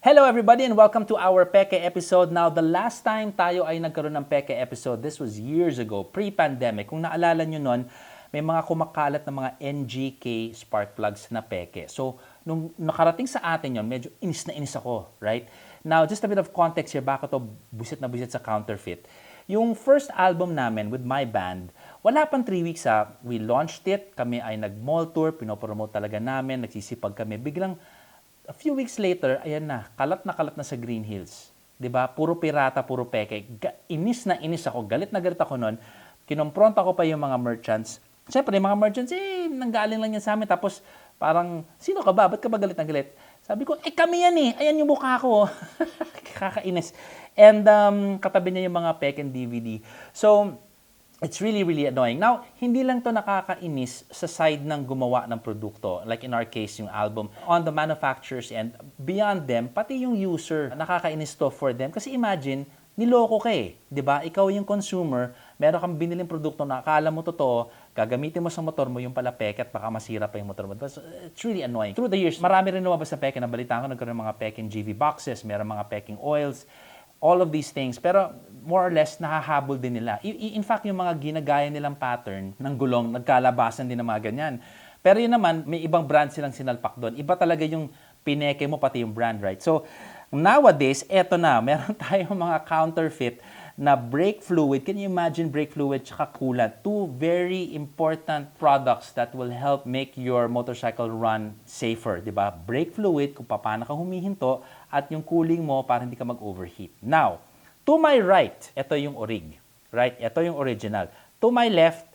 Hello everybody and welcome to our Peke episode. Now, the last time tayo ay nagkaroon ng Peke episode, this was years ago, pre-pandemic. Kung naalala nyo nun, may mga kumakalat na mga NGK spark plugs na Peke. So, nung nakarating sa atin yon, medyo inis na inis ako, right? Now, just a bit of context here, bakit to busit na busit sa counterfeit. Yung first album namin with my band, wala pang 3 weeks we launched it, kami ay nag-mall tour, pinopromote talaga namin, nagsisipag kami, biglang a few weeks later, ayan na kalat na sa Green Hills. 'Di ba? Puro pirata, puro peke. Inis na inis ako, galit na galit ako noon. Kinompronta ko pa yung mga merchants. Siyempre, yung mga merchants, nanggaling lang yan sa amin. Tapos, parang, sino ka ba? Ba't ka ba galit na galit? Sabi ko, kami yan eh. Ayan yung mukha ko. Kakainis. And katabi niya yung mga peke and DVD. So, it's really, really annoying. Now, hindi lang to nakakainis sa side ng gumawa ng produkto. Like in our case, yung album. On the manufacturers and beyond them, pati yung user, nakakainis to for them. Kasi imagine, niloko ka eh. 'Di ba? Ikaw yung consumer, meron kang biniling produkto na akala mo totoo, gagamitin mo sa motor mo, yung pala peke at baka masira pa yung motor mo. So, it's really annoying. Through the years, marami rin lumabas sa peke. Nabalitaan ko, nagkaroon ng mga peking GV boxes, meron mga peking oils, all of these things. Pero more or less, nakahabol din nila. In fact, yung mga ginagaya nilang pattern ng gulong, nagkalabasan din ng mga ganyan. Pero yun naman, may ibang brand silang sinalpak doon. Iba talaga yung pineke mo, pati yung brand, right? So, nowadays, eto na, meron tayong mga counterfeit na brake fluid. Can you imagine brake fluid tsaka coolant? Two very important products that will help make your motorcycle run safer, di ba? Brake fluid, kung paano ka humihinto, at yung cooling mo para hindi ka mag-overheat. Now, to my right, ito yung orig. Right? Ito yung original. To my left,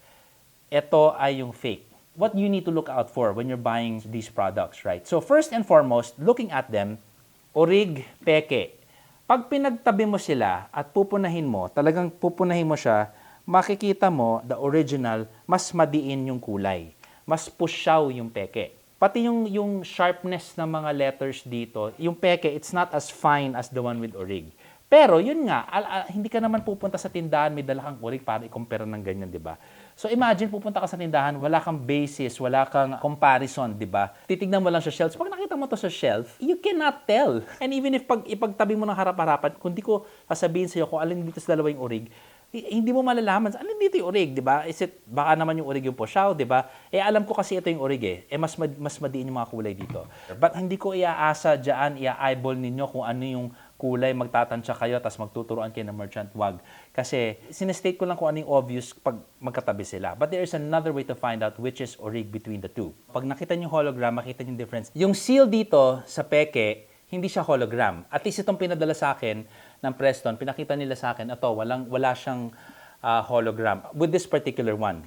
ito ay yung fake. What you need to look out for when you're buying these products, right? So first and foremost, looking at them, orig, peke. Pag pinagtabi mo sila at pupunahin mo, talagang pupunahin mo siya, makikita mo, the original, mas madiin yung kulay. Mas pusyaw yung peke. Pati yung sharpness ng mga letters dito, yung peke, it's not as fine as the one with orig. Pero yun nga, hindi ka naman pupunta sa tindahan, may dala kang orig para i-compare ng ganyan, di ba? So imagine, pupunta ka sa tindahan, wala kang basis, wala kang comparison, di ba? Titignan mo lang sa shelves. Pag nakita mo to sa shelf, you cannot tell. And even if ipagtabi mo ng harap-harapan, kung di ko sasabihin sa'yo kung alin dito sa dalawa yung orig, hindi mo malalaman, alin dito yung orig, di ba? Is it, baka naman yung orig yung pusyaw, di ba? Alam ko kasi ito yung orig mas madiin yung mga kulay dito. But hindi ko iaasa dyan, ia-eyeball ninyo kung ano yung kulay, magtatansya kayo, tapos magtuturuan kayo ng merchant, wag. Kasi, sinestate ko lang kung ano yung obvious pag magkatabi sila. But there is another way to find out which is orig between the two. Pag nakita niyo hologram, makita niyo yung difference. Yung seal dito sa peke, hindi siya hologram. At least itong pinadala sa akin ng Preston, pinakita nila sa akin, ito, wala siyang hologram. With this particular one.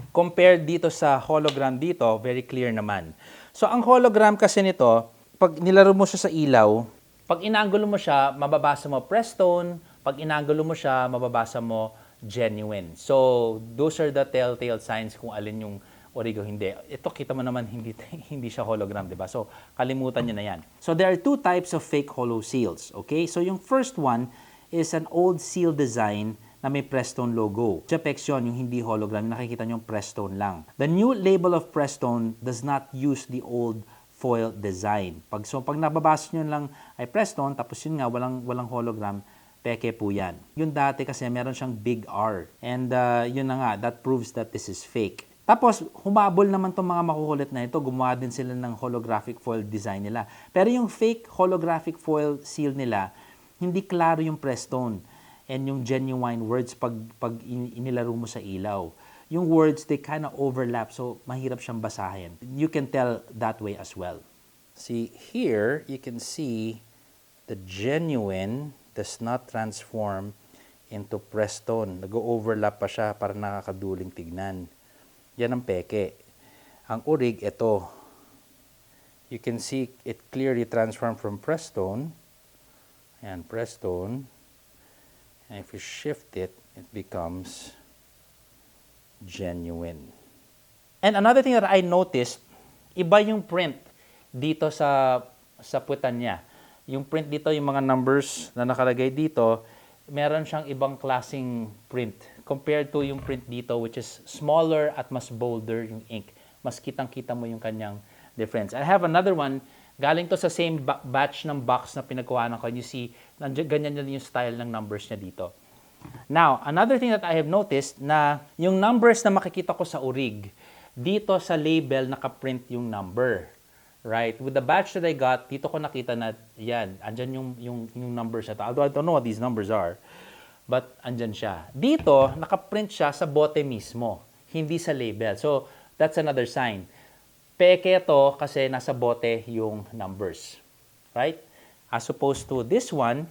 Compared dito sa hologram dito, very clear naman. So, ang hologram kasi nito, pag nilaro mo siya sa ilaw, pag inanggulo mo siya, mababasa mo Preston. Pag inanggulo mo siya, mababasa mo genuine. So, those are the telltale signs kung alin yung orig o hindi. Ito, kita mo naman, hindi siya hologram, di ba? So, kalimutan nyo na yan. So, there are two types of fake holo seals, okay? So, yung first one is an old seal design na may Prestone logo. Japex yun, yung hindi hologram, nakikita nyo yung Prestone lang. The new label of Prestone does not use the old foil design. Pag nababasa nyo lang ay Prestone, tapos yun nga, walang hologram, peke po yan. Yung dati kasi meron siyang big R. And yun na nga, that proves that this is fake. Tapos, humabol naman itong mga makukulit na ito. Gumawa din sila ng holographic foil design nila. Pero yung fake holographic foil seal nila, hindi klaro yung Prestone and yung genuine words pag inilaro mo sa ilaw. Yung words, they kind of overlap, so mahirap siyang basahin. You can tell that way as well. See, here, you can see the genuine does not transform into Prestone. Nag-overlap pa siya para nakakaduling tignan. Yan ang peke. Ang orig, ito. You can see it clearly transformed from Prestone. Ayan, Prestone. And if you shift it, it becomes genuine. And another thing that I noticed, iba yung print dito sa puwetan niya. Yung print dito, yung mga numbers na nakalagay dito, meron siyang ibang klaseng print compared to yung print dito which is smaller at mas bolder yung ink. Mas kitang-kita mo yung kanyang difference. I have another one Galing to sa same batch ng box na pinagkuhanan ko. And you see, ganyan na yung style ng numbers niya dito. Now, another thing that I have noticed na yung numbers na makikita ko sa Urig, dito sa label nakaprint yung number. Right? With the batch that I got, dito ko nakita na yan, andyan yung numbers na to. Although I don't know what these numbers are, but andyan siya. Dito, nakaprint siya sa bote mismo, hindi sa label. So, that's another sign. Peke to kasi nasa bote yung numbers. Right? As opposed to this one,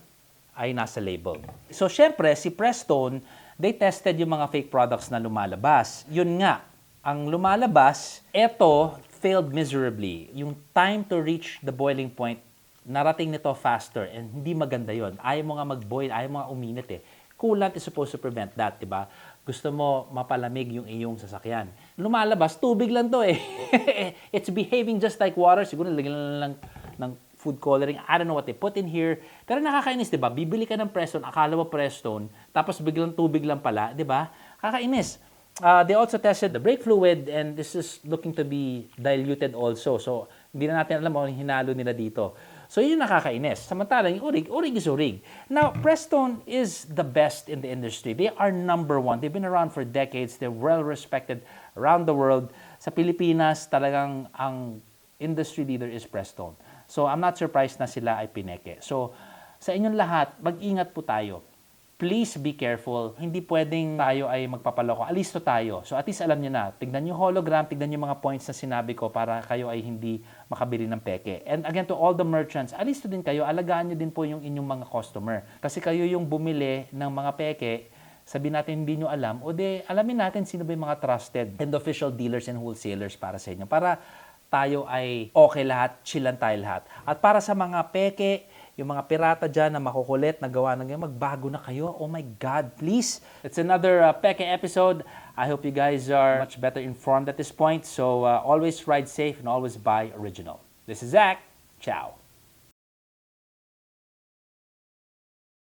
ay nasa label. So, syempre, si Prestone, they tested yung mga fake products na lumalabas. Yun nga, ang lumalabas, eto, failed miserably. Yung time to reach the boiling point, narating nito faster and hindi maganda yon. Ayaw mo nga mag-boil, ayaw mo nga uminit eh. Coolant is supposed to prevent that, di ba? Gusto mo mapalamig yung iyong sasakyan. Lumalabas, tubig lang to eh. It's behaving just like water. Siguro lagyan lang ng food coloring. I don't know what they put in here. Pero nakakainis, di ba? Bibili ka ng Prestone, akala mo Prestone, tapos biglang tubig lang pala, di ba? Kakainis. They also tested the brake fluid and this is looking to be diluted also. So, hindi na natin alam kung hinalo nila dito. So, yun yung nakakainis. Samantalang yung Urig is Urig. Now, Prestone is the best in the industry. They are number one. They've been around for decades. They're well respected around the world. Sa Pilipinas, talagang ang industry leader is Prestone. So, I'm not surprised na sila ay pineke. So, sa inyong lahat, mag-ingat po tayo. Please be careful. Hindi pwedeng tayo ay magpapaloko. Alisto tayo. So at least alam niyo na. Tignan niyo hologram, tignan niyo mga points na sinabi ko para kayo ay hindi makabili ng peke. And again, to all the merchants, alisto din kayo. Alagaan niyo din po yung inyong mga customer. Kasi kayo yung bumili ng mga peke, sabihin natin hindi nyo alam, o de alamin natin sino ba yung mga trusted and official dealers and wholesalers para sa inyo. Para tayo ay okay lahat, chillan tayo lahat. At para sa mga peke, yung mga pirata dyan na makukulit, na gawa ng ganyan, magbago na kayo. Oh my God, please. It's another Peke episode. I hope you guys are much better informed at this point. So always ride safe and always buy original. This is Zach. Ciao.